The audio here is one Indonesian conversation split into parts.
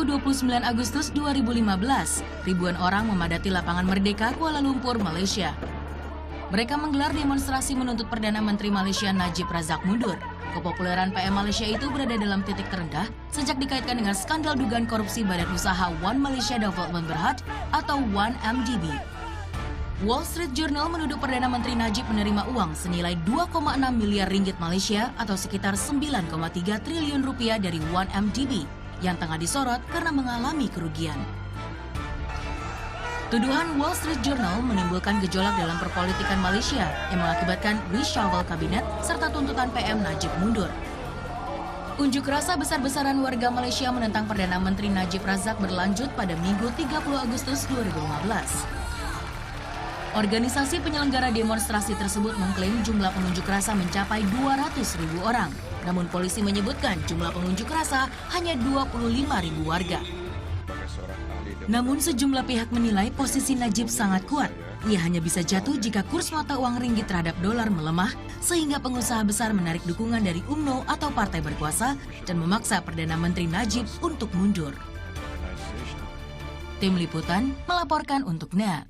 29 Agustus 2015, ribuan orang memadati lapangan Merdeka, Kuala Lumpur, Malaysia. Mereka menggelar demonstrasi menuntut Perdana Menteri Malaysia Najib Razak mundur. Kepopuleran PM Malaysia itu berada dalam titik terendah sejak dikaitkan dengan skandal dugaan korupsi Badan Usaha One Malaysia Development Berhad atau 1MDB. Wall Street Journal menuduh Perdana Menteri Najib menerima uang senilai 2,6 miliar ringgit Malaysia atau sekitar 9,3 triliun rupiah dari 1MDB yang tengah disorot karena mengalami kerugian. Tuduhan Wall Street Journal menimbulkan gejolak dalam perpolitikan Malaysia yang mengakibatkan reshuffle kabinet serta tuntutan PM Najib mundur. Unjuk rasa besar-besaran warga Malaysia menentang Perdana Menteri Najib Razak berlanjut pada Minggu 30 Agustus 2015. Organisasi penyelenggara demonstrasi tersebut mengklaim jumlah pengunjuk rasa mencapai 200.000 orang. Namun polisi menyebutkan jumlah pengunjuk rasa hanya 25.000 warga. Namun sejumlah pihak menilai posisi Najib sangat kuat. Ia hanya bisa jatuh jika kurs mata uang ringgit terhadap dolar melemah, sehingga pengusaha besar menarik dukungan dari UMNO atau partai berkuasa dan memaksa Perdana Menteri Najib untuk mundur. Tim Liputan melaporkan untuk NET.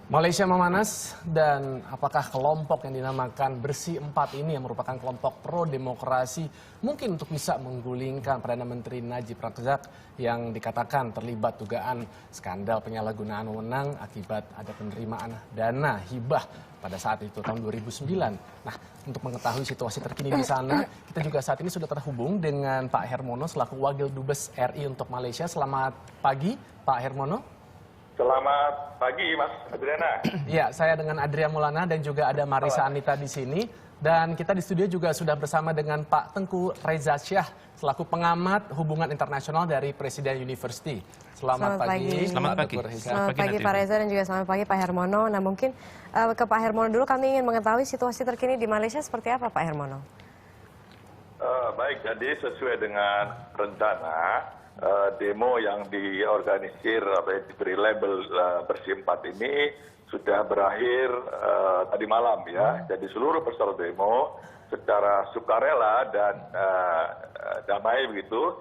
Malaysia memanas, dan apakah kelompok yang dinamakan Bersih 4 ini yang merupakan kelompok pro-demokrasi mungkin untuk bisa menggulingkan Perdana Menteri Najib Razak yang dikatakan terlibat dugaan skandal penyalahgunaan wewenang akibat ada penerimaan dana hibah pada saat itu tahun 2009. Nah, untuk mengetahui situasi terkini di sana, kita juga saat ini sudah terhubung dengan Pak Hermono selaku Wakil Dubes RI untuk Malaysia. Selamat pagi, Pak Hermono. Selamat pagi, Mas Adriana. Ya, saya dengan Adria Maulana dan juga ada Marisa Anita di sini. Dan kita di studio juga sudah bersama dengan Pak Tengku Reza Syah selaku pengamat hubungan internasional dari Presiden University. Selamat pagi. Selamat pagi. Selamat pagi Pak Reza dan juga selamat pagi Pak Hermono. Nah, mungkin ke Pak Hermono dulu, kami ingin mengetahui situasi terkini di Malaysia seperti apa, Pak Hermono? Baik, jadi sesuai dengan rencana demo yang diorganisir atau yang diberi label Bersih 4 ini sudah berakhir tadi malam ya. Jadi seluruh peserta demo secara sukarela dan damai begitu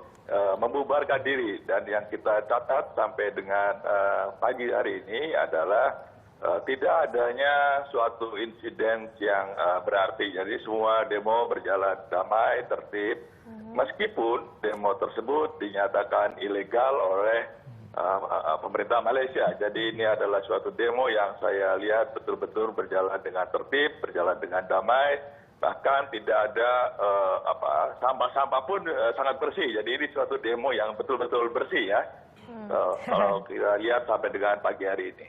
membubarkan diri, dan yang kita catat sampai dengan pagi hari ini adalah tidak adanya suatu insiden yang berarti. Jadi semua demo berjalan damai, tertib. Meskipun demo tersebut dinyatakan ilegal oleh pemerintah Malaysia. Jadi ini adalah suatu demo yang saya lihat betul-betul berjalan dengan tertib, berjalan dengan damai. Bahkan tidak ada sampah-sampah pun sangat bersih. Jadi ini suatu demo yang betul-betul bersih ya. Kalau kita lihat sampai dengan pagi hari ini.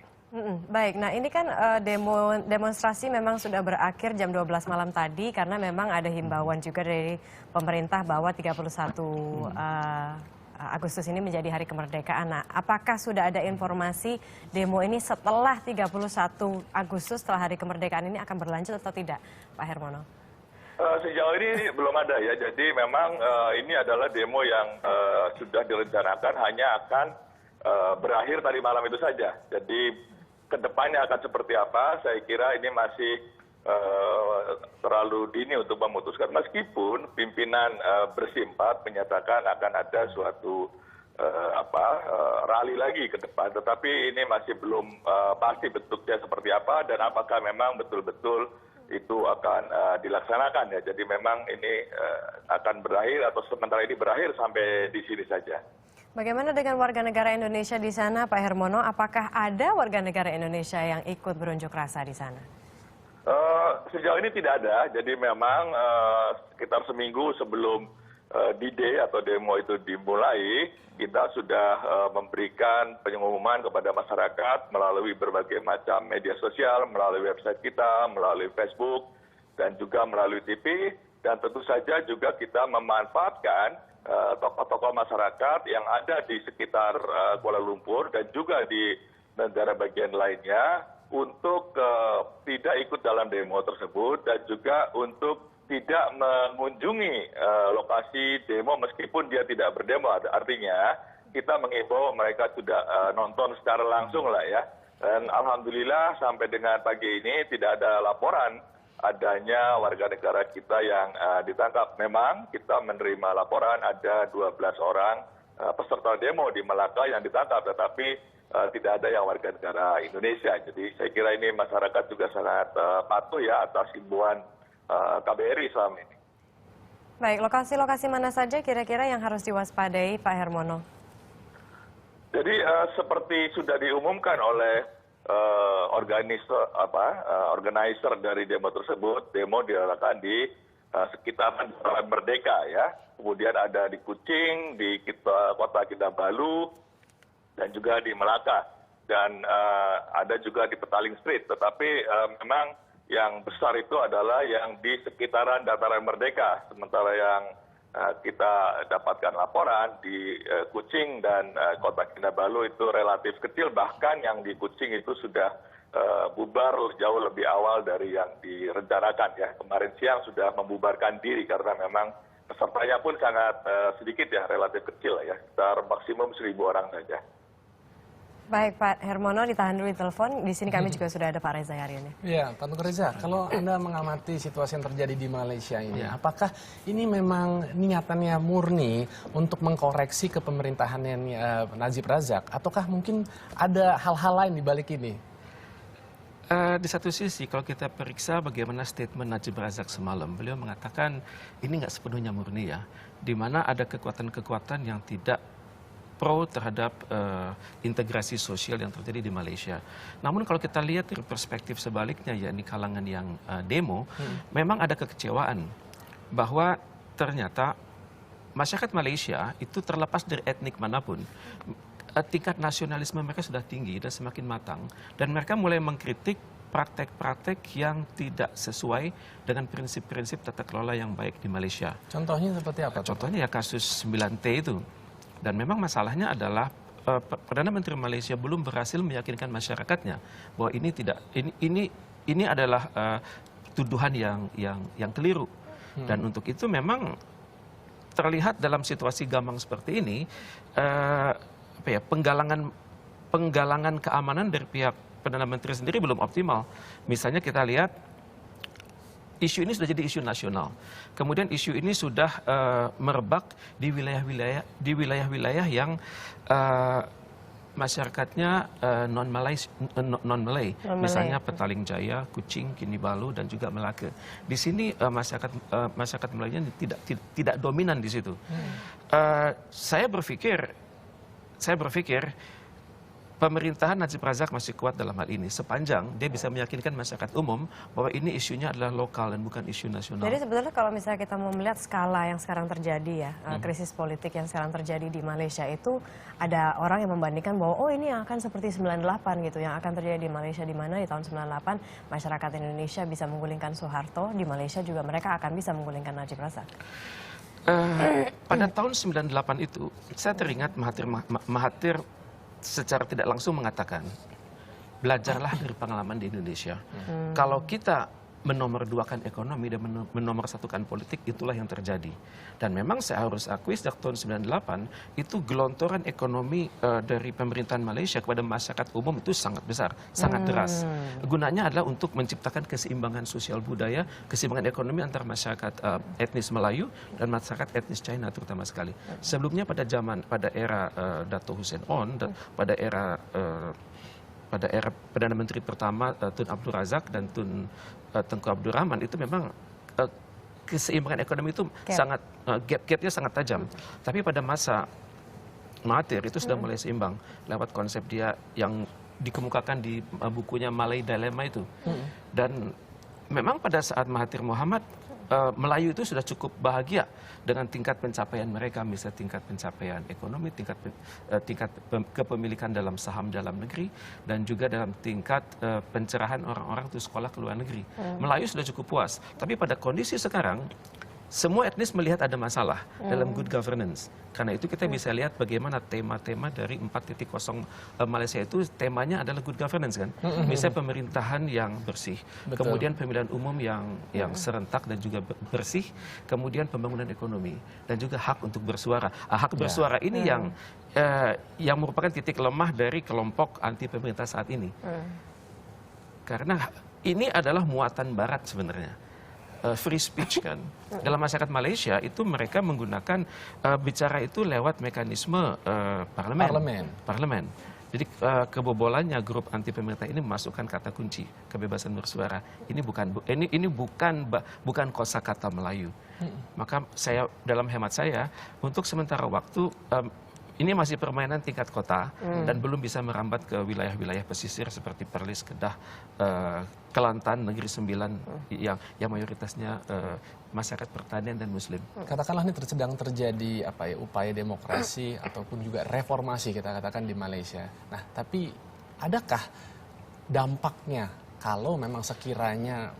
Baik, nah ini kan demonstrasi memang sudah berakhir jam 12 malam tadi karena memang ada himbauan juga dari pemerintah bahwa 31 Agustus ini menjadi hari kemerdekaan. Nah, apakah sudah ada informasi demo ini setelah 31 Agustus, setelah hari kemerdekaan ini akan berlanjut atau tidak, Pak Hermono? Sejauh ini belum ada ya, jadi memang ini adalah demo yang sudah direncanakan hanya akan berakhir tadi malam itu saja. Jadi kedepannya akan seperti apa, saya kira ini masih terlalu dini untuk memutuskan. Meskipun pimpinan Bersih 4 menyatakan akan ada suatu rally lagi ke depan, tetapi ini masih belum pasti bentuknya seperti apa dan apakah memang betul-betul itu akan dilaksanakan ya. Jadi memang ini akan berakhir atau sementara ini berakhir sampai di sini saja. Bagaimana dengan warga negara Indonesia di sana, Pak Hermono? Apakah ada warga negara Indonesia yang ikut berunjuk rasa di sana? Sejauh ini tidak ada. Jadi memang sekitar seminggu sebelum D-Day atau demo itu dimulai, kita sudah memberikan pengumuman kepada masyarakat melalui berbagai macam media sosial, melalui website kita, melalui Facebook, dan juga melalui TV. Dan tentu saja juga kita memanfaatkan tokoh-tokoh masyarakat yang ada di sekitar Kuala Lumpur dan juga di negara bagian lainnya untuk tidak ikut dalam demo tersebut dan juga untuk tidak mengunjungi lokasi demo meskipun dia tidak berdemo. Artinya kita mengimbau mereka sudah nonton secara langsung lah ya. Dan alhamdulillah sampai dengan pagi ini tidak ada laporan adanya warga negara kita yang ditangkap. Memang kita menerima laporan ada 12 orang peserta demo di Malaka yang ditangkap, tetapi tidak ada yang warga negara Indonesia. Jadi saya kira ini masyarakat juga sangat patuh ya atas himbauan KBRI selama ini. Baik, lokasi-lokasi mana saja kira-kira yang harus diwaspadai, Pak Hermono? Jadi seperti sudah diumumkan oleh organizer dari demo tersebut, demo dilakukan di sekitaran Jalan Merdeka ya. Kemudian ada di Kucing, di Kota Kinabalu, dan juga di Melaka. Dan ada juga di Petaling Street. Tetapi memang yang besar itu adalah yang di sekitaran Dataran Merdeka. Sementara yang kita dapatkan laporan di Kucing dan Kota Kinabalu itu relatif kecil. Bahkan yang di Kucing itu sudah bubar jauh lebih awal dari yang direncanakan ya. Kemarin siang sudah membubarkan diri karena memang pesertanya pun sangat sedikit ya, relatif kecil ya. Sekitar maksimum 1.000 orang saja. Baik, Pak Hermono, ditahan dulu di telepon. Di sini kami juga sudah ada Pak Reza Haryono. Ya, Pak Tengku Reza, kalau Anda mengamati situasi yang terjadi di Malaysia ini, apakah ini memang niatannya murni untuk mengkoreksi kepemerintahannya Najib Razak, ataukah mungkin ada hal-hal lain di balik ini? Di satu sisi, kalau kita periksa bagaimana statement Najib Razak semalam, beliau mengatakan ini nggak sepenuhnya murni ya, di mana ada kekuatan-kekuatan yang tidak pro terhadap integrasi sosial yang terjadi di Malaysia. Namun kalau kita lihat dari perspektif sebaliknya, yakni kalangan yang demo, memang ada kekecewaan bahwa ternyata masyarakat Malaysia itu terlepas dari etnik manapun, tingkat nasionalisme mereka sudah tinggi dan semakin matang, dan mereka mulai mengkritik praktek-praktek yang tidak sesuai dengan prinsip-prinsip tata kelola yang baik di Malaysia. Contohnya seperti apa? Contohnya ya kasus 9T itu. Dan memang masalahnya adalah Perdana Menteri Malaysia belum berhasil meyakinkan masyarakatnya bahwa ini adalah tuduhan yang keliru. Dan untuk itu memang terlihat dalam situasi gamang seperti ini penggalangan keamanan dari pihak Perdana Menteri sendiri belum optimal. Misalnya kita lihat isu ini sudah jadi isu nasional. Kemudian isu ini sudah merebak di wilayah-wilayah yang masyarakatnya non-Malay, misalnya Petaling Jaya, Kuching, Kinabalu, dan juga Melaka. Di sini masyarakat Melayunya tidak dominan di situ. Saya berpikir pemerintahan Najib Razak masih kuat dalam hal ini sepanjang dia bisa meyakinkan masyarakat umum bahwa ini isunya adalah lokal dan bukan isu nasional. Jadi sebenarnya kalau misalnya kita mau melihat skala yang sekarang terjadi ya, krisis politik yang sekarang terjadi di Malaysia itu ada orang yang membandingkan bahwa oh ini yang akan seperti 98 gitu, yang akan terjadi di Malaysia, di mana di tahun 98 masyarakat Indonesia bisa menggulingkan Soeharto, di Malaysia juga mereka akan bisa menggulingkan Najib Razak. Pada tahun 98 itu saya teringat Mahathir secara tidak langsung mengatakan, belajarlah dari pengalaman di Indonesia. Kalau kita menomorduakan ekonomi dan menomorsatukan politik, itulah yang terjadi. Dan memang saya harus akui sejak tahun 98, itu gelontoran ekonomi dari pemerintahan Malaysia kepada masyarakat umum itu sangat besar, sangat deras. Gunanya adalah untuk menciptakan keseimbangan sosial budaya, keseimbangan ekonomi antara masyarakat etnis Melayu dan masyarakat etnis China terutama sekali. Sebelumnya pada era Dato' Hussein On, pada era Perdana Menteri pertama Tun Abdul Razak dan Tun Tengku Abdul Rahman, itu memang keseimbangan ekonomi itu sangat gapnya sangat tajam. Tapi pada masa Mahathir itu sudah mulai seimbang lewat konsep dia yang dikemukakan di bukunya Malay Dilemma itu. Dan memang pada saat Mahathir Mohamad, Melayu itu sudah cukup bahagia dengan tingkat pencapaian mereka, misalnya tingkat pencapaian ekonomi, tingkat kepemilikan dalam saham dalam negeri, dan juga dalam tingkat pencerahan orang-orang untuk sekolah ke luar negeri. Melayu sudah cukup puas. Tapi pada kondisi sekarang, semua etnis melihat ada masalah dalam good governance. Karena itu kita bisa lihat bagaimana tema-tema dari 4.0 Malaysia itu temanya adalah good governance kan. Misalnya pemerintahan yang bersih, kemudian pemilihan umum yang serentak dan juga bersih, kemudian pembangunan ekonomi, dan juga hak untuk bersuara. Hak bersuara ini yang merupakan titik lemah dari kelompok anti pemerintah saat ini. Karena ini adalah muatan Barat sebenarnya. Free speech kan. Dalam masyarakat Malaysia itu mereka menggunakan bicara itu lewat mekanisme parlemen. Jadi kebobolannya grup anti pemerintah ini memasukkan kata kunci kebebasan bersuara. Ini bukan kosakata Melayu. Maka dalam hemat saya untuk sementara waktu ini masih permainan tingkat kota dan belum bisa merambat ke wilayah-wilayah pesisir seperti Perlis, Kedah, Kelantan, Negeri Sembilan yang mayoritasnya masyarakat pertanian dan Muslim. Katakanlah ini sedang terjadi upaya demokrasi ataupun juga reformasi kita katakan di Malaysia. Nah, tapi adakah dampaknya kalau memang sekiranya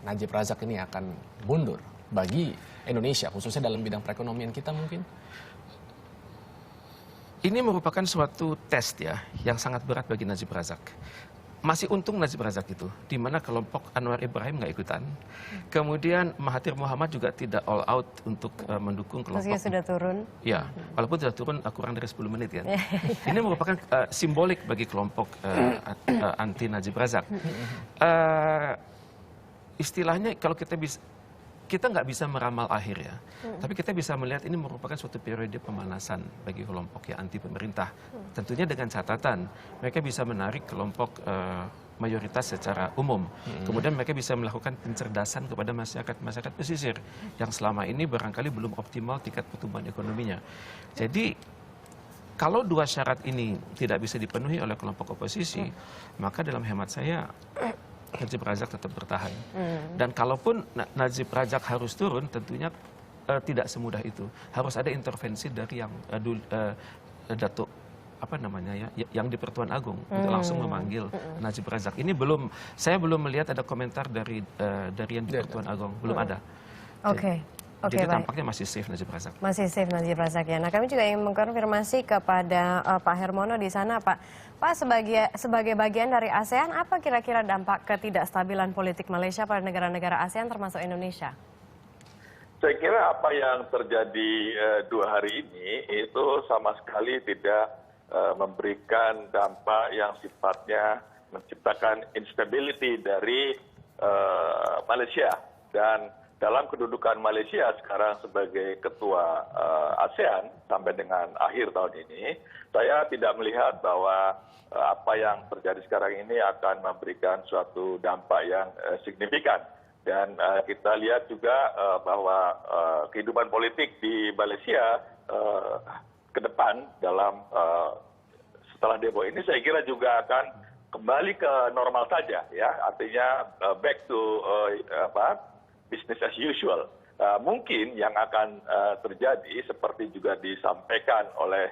Najib Razak ini akan mundur bagi Indonesia khususnya dalam bidang perekonomian kita mungkin? Ini merupakan suatu tes ya yang sangat berat bagi Najib Razak. Masih untung Najib Razak itu, di mana kelompok Anwar Ibrahim nggak ikutan. Kemudian Mahathir Mohamad juga tidak all out untuk mendukung kelompok. Meski sudah turun. Ya, walaupun sudah turun kurang dari 10 menit kan. Ini merupakan simbolik bagi kelompok anti Najib Razak. Istilahnya kalau kita nggak bisa meramal akhir ya, tapi kita bisa melihat ini merupakan suatu periode pemanasan bagi kelompok yang anti pemerintah. Tentunya dengan catatan mereka bisa menarik kelompok mayoritas secara umum. Kemudian mereka bisa melakukan pencerdasan kepada masyarakat pesisir yang selama ini barangkali belum optimal tingkat pertumbuhan ekonominya. Jadi kalau dua syarat ini tidak bisa dipenuhi oleh kelompok oposisi, maka dalam hemat saya Najib Razak tetap bertahan. Dan kalaupun Najib Razak harus turun, tentunya tidak semudah itu. Harus ada intervensi dari yang Datuk yang di Pertuan Agung untuk langsung memanggil Najib Razak. Ini saya belum melihat ada komentar dari yang di Pertuan Agung, belum ada. Oke. Jadi tampaknya masih safe Najib Razak. Masih safe Najib Razak ya. Nah, kami juga ingin mengkonfirmasi kepada Pak Hermono di sana, Pak. Pak, sebagai bagian dari ASEAN, apa kira-kira dampak ketidakstabilan politik Malaysia pada negara-negara ASEAN termasuk Indonesia? Saya kira apa yang terjadi 2 hari ini itu sama sekali tidak memberikan dampak yang sifatnya menciptakan instability dari Malaysia. Dan dalam kedudukan Malaysia sekarang sebagai ketua ASEAN sampai dengan akhir tahun ini, saya tidak melihat bahwa apa yang terjadi sekarang ini akan memberikan suatu dampak yang signifikan. Dan kita lihat juga bahwa kehidupan politik di Malaysia ke depan setelah demo ini saya kira juga akan kembali ke normal saja, ya, artinya back to business as usual. Mungkin yang akan terjadi seperti juga disampaikan oleh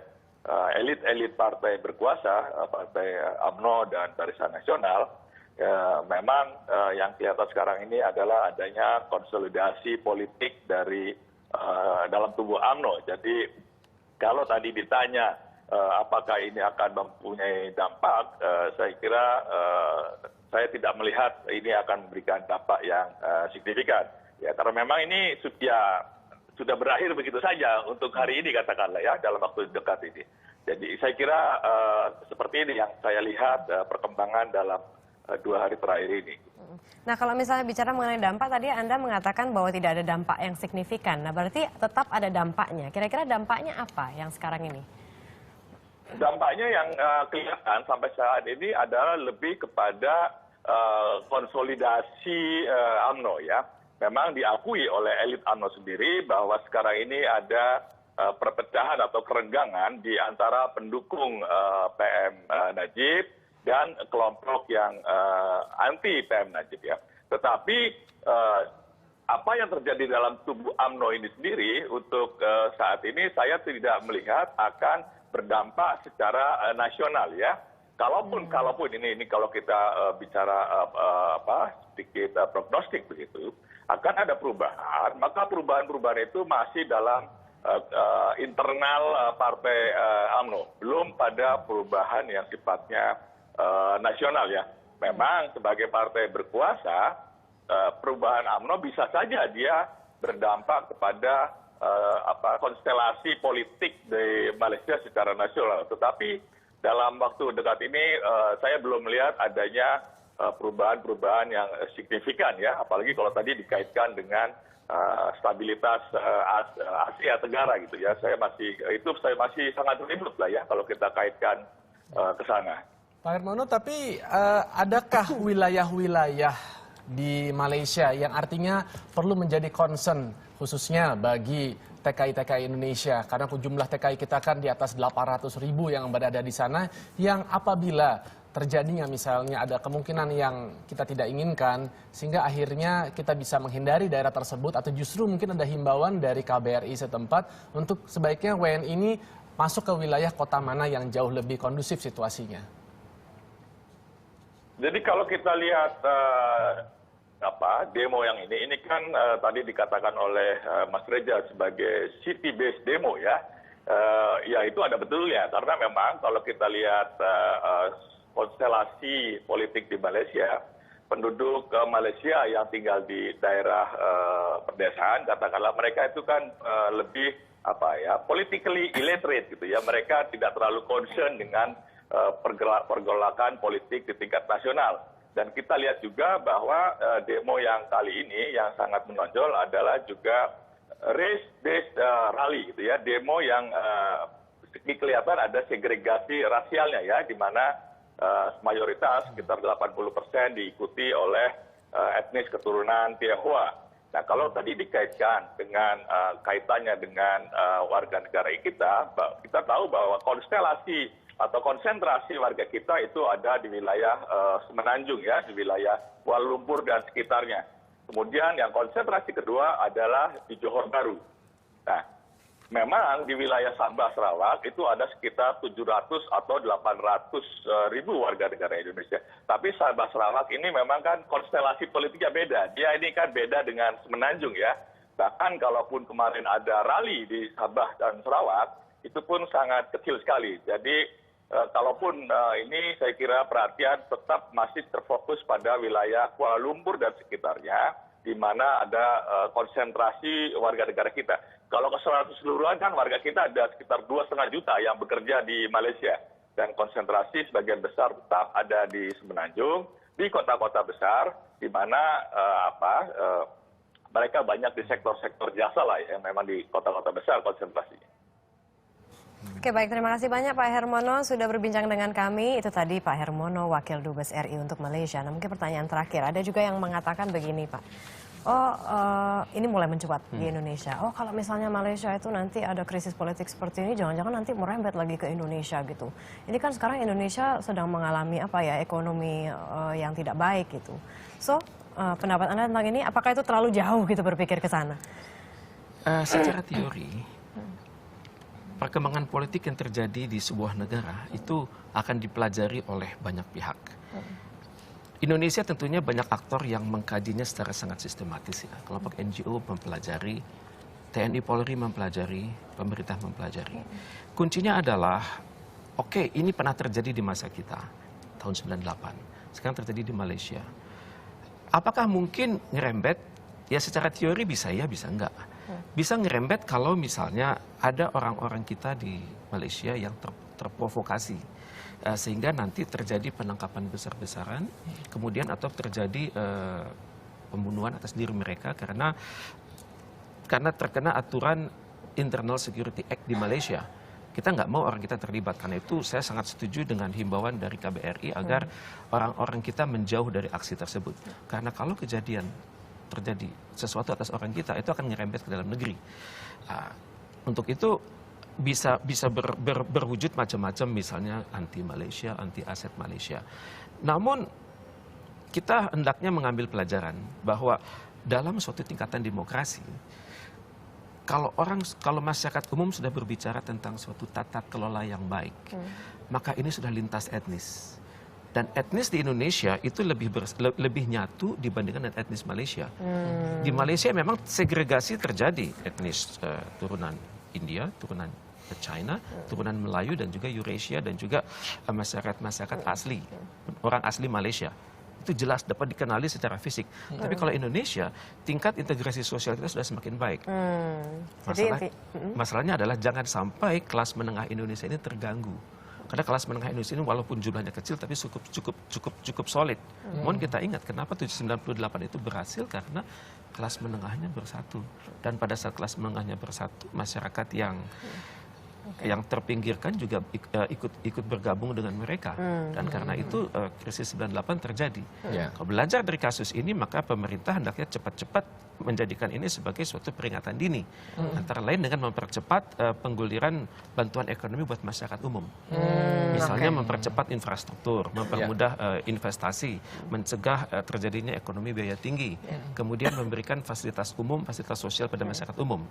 elit-elit partai berkuasa, partai UMNO dan Barisan Nasional, memang yang kelihatan sekarang ini adalah adanya konsolidasi politik dari dalam tubuh UMNO. Jadi kalau tadi ditanya apakah ini akan mempunyai dampak, saya kira saya tidak melihat ini akan memberikan dampak yang signifikan. Ya, karena memang ini sudah berakhir begitu saja untuk hari ini katakanlah ya, dalam waktu dekat ini. Jadi saya kira seperti ini yang saya lihat perkembangan dalam 2 hari terakhir ini. Nah, kalau misalnya bicara mengenai dampak, tadi Anda mengatakan bahwa tidak ada dampak yang signifikan. Nah, berarti tetap ada dampaknya. Kira-kira dampaknya apa yang sekarang ini? Dampaknya yang kelihatan sampai saat ini adalah lebih kepada konsolidasi UMNO ya. Memang diakui oleh elit UMNO sendiri bahwa sekarang ini ada perpecahan atau kerenggangan di antara pendukung PM Najib dan kelompok yang anti PM Najib ya. Tetapi apa yang terjadi dalam tubuh UMNO ini sendiri untuk saat ini saya tidak melihat akan berdampak secara nasional ya. Kalaupun ini kalau kita bicara sedikit prognostik begitu, akan ada perubahan, maka perubahan-perubahan itu masih dalam internal partai UMNO, belum pada perubahan yang sifatnya nasional ya. Memang sebagai partai berkuasa, perubahan UMNO bisa saja dia berdampak kepada konstelasi politik di Malaysia secara nasional. Tetapi dalam waktu dekat ini saya belum melihat adanya perubahan-perubahan yang signifikan ya, apalagi kalau tadi dikaitkan dengan stabilitas Asia Tenggara gitu ya. Saya masih sangat ribut lah ya kalau kita kaitkan ke sana. Pak Hermono, tapi adakah wilayah-wilayah di Malaysia yang artinya perlu menjadi concern khususnya bagi TKI-TKI Indonesia? Karena jumlah TKI kita kan di atas 800.000 yang berada di sana, yang apabila terjadinya misalnya ada kemungkinan yang kita tidak inginkan, sehingga akhirnya kita bisa menghindari daerah tersebut, atau justru mungkin ada himbauan dari KBRI setempat untuk sebaiknya WNI ini masuk ke wilayah kota mana yang jauh lebih kondusif situasinya. Jadi kalau kita lihat demo yang ini kan tadi dikatakan oleh Mas Reza sebagai city based demo ya. Ya itu ada betulnya, karena memang kalau kita lihat konstelasi politik di Malaysia, penduduk Malaysia yang tinggal di daerah pedesaan, katakanlah mereka itu kan lebih politically illiterate gitu ya. Mereka tidak terlalu concern dengan pergolakan politik di tingkat nasional. Dan kita lihat juga bahwa demo yang kali ini yang sangat menonjol adalah juga race based rally gitu ya, demo yang kelihatan ada segregasi rasialnya ya, di mana mayoritas sekitar 80% diikuti oleh etnis keturunan Tionghoa. Nah, kalau tadi dikaitkan dengan kaitannya dengan warga negara kita tahu bahwa konstelasi atau konsentrasi warga kita itu ada di wilayah Semenanjung ya, di wilayah Kuala Lumpur dan sekitarnya. Kemudian yang konsentrasi kedua adalah di Johor Bahru. Nah, memang di wilayah Sabah Sarawak itu ada sekitar 700 atau 800 ribu warga negara Indonesia. Tapi Sabah Sarawak ini memang kan konstelasi politiknya beda. Dia ini kan beda dengan Semenanjung ya. Bahkan kalaupun kemarin ada rally di Sabah dan Sarawak, itu pun sangat kecil sekali. Jadi kalaupun ini saya kira perhatian tetap masih terfokus pada wilayah Kuala Lumpur dan sekitarnya, di mana ada konsentrasi warga negara kita. Kalau keseluruhan kan warga kita ada sekitar 2,5 juta yang bekerja di Malaysia. Dan konsentrasi sebagian besar tetap ada di Semenanjung, di kota-kota besar, di mana mereka banyak di sektor-sektor jasa lah yang memang di kota-kota besar konsentrasinya. Oke, baik, terima kasih banyak Pak Hermono sudah berbincang dengan kami. Itu tadi Pak Hermono, Wakil Dubes RI untuk Malaysia. Nah, mungkin pertanyaan terakhir, ada juga yang mengatakan begini Pak, ini mulai mencuat di Indonesia. Kalau misalnya Malaysia itu nanti ada krisis politik seperti ini, jangan-jangan nanti merembet lagi ke Indonesia gitu. Ini kan sekarang Indonesia sedang mengalami ekonomi yang tidak baik gitu. So, pendapat Anda tentang ini, apakah itu terlalu jauh gitu berpikir ke sana? Secara teori, perkembangan politik yang terjadi di sebuah negara itu akan dipelajari oleh banyak pihak. Indonesia tentunya banyak aktor yang mengkajinya secara sangat sistematis ya. Kelompok NGO mempelajari, TNI Polri mempelajari, pemerintah mempelajari. Kuncinya adalah, oke, ini pernah terjadi di masa kita, tahun 98. Sekarang terjadi di Malaysia. Apakah mungkin ngerembet? Ya secara teori bisa ya, bisa enggak. Bisa ngerembet kalau misalnya ada orang-orang kita di Malaysia yang terprovokasi. Sehingga nanti terjadi penangkapan besar-besaran, kemudian atau terjadi pembunuhan atas diri mereka karena terkena aturan Internal Security Act di Malaysia. Kita nggak mau orang kita terlibat, karena itu saya sangat setuju dengan himbauan dari KBRI agar orang-orang kita menjauh dari aksi tersebut. Karena kalau kejadian terjadi sesuatu atas orang kita, itu akan ngerembet ke dalam negeri. Untuk itu bisa berwujud macam-macam, misalnya anti Malaysia, anti aset Malaysia. Namun kita hendaknya mengambil pelajaran bahwa dalam suatu tingkatan demokrasi, kalau masyarakat umum sudah berbicara tentang suatu tata kelola yang baik, maka ini sudah lintas etnis. Dan etnis di Indonesia itu lebih nyatu dibandingkan dengan etnis Malaysia. Di Malaysia memang segregasi terjadi, etnis turunan India, turunan China, turunan Melayu dan juga Eurasia dan juga masyarakat asli, orang asli Malaysia. Itu jelas dapat dikenali secara fisik. Tapi kalau Indonesia, tingkat integrasi sosial kita sudah semakin baik. Masalahnya adalah jangan sampai kelas menengah Indonesia ini terganggu Karena kelas menengah Indonesia ini walaupun jumlahnya kecil tapi cukup solid. Mohon kita ingat kenapa 798 itu berhasil karena kelas menengahnya bersatu. Dan pada saat kelas menengahnya bersatu, masyarakat yang terpinggirkan juga ikut bergabung dengan mereka. Dan karena itu krisis 98 terjadi. Kalau belajar dari kasus ini, maka pemerintah hendaknya cepat-cepat menjadikan ini sebagai suatu peringatan dini. Antara lain dengan mempercepat pengguliran bantuan ekonomi buat masyarakat umum. Misalnya mempercepat infrastruktur, mempermudah investasi, mencegah terjadinya ekonomi biaya tinggi. Kemudian memberikan fasilitas umum, fasilitas sosial pada masyarakat umum.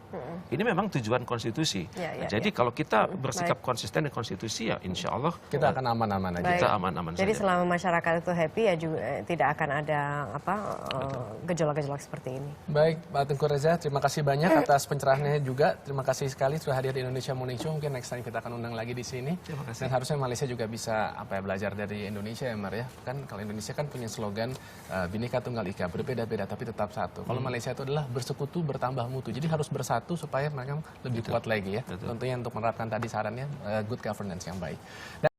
Ini memang tujuan konstitusi. Jadi kalau kita bersikap konsisten dengan konstitusi, ya insya Allah kita akan aman-aman aja. Kita aman-aman Jadi saja. selama masyarakat itu happy ya juga tidak akan ada gejolak-gejolak seperti ini. Baik, Pak Tengku Reza, terima kasih banyak atas pencerahannya juga. Terima kasih sekali sudah hadir di Indonesia Morning Show. Mungkin next time kita akan undang lagi di sini. Terima kasih. Dan harusnya Malaysia juga bisa belajar dari Indonesia ya, Mar ya. Kan kalau Indonesia kan punya slogan Bhinneka Tunggal Ika, berbeda-beda tapi tetap satu. Kalau Malaysia itu adalah bersekutu bertambah mutu. Jadi harus bersatu supaya mereka lebih kuat lagi ya. Tentunya untuk menerapkan tadi sarannya good governance yang baik.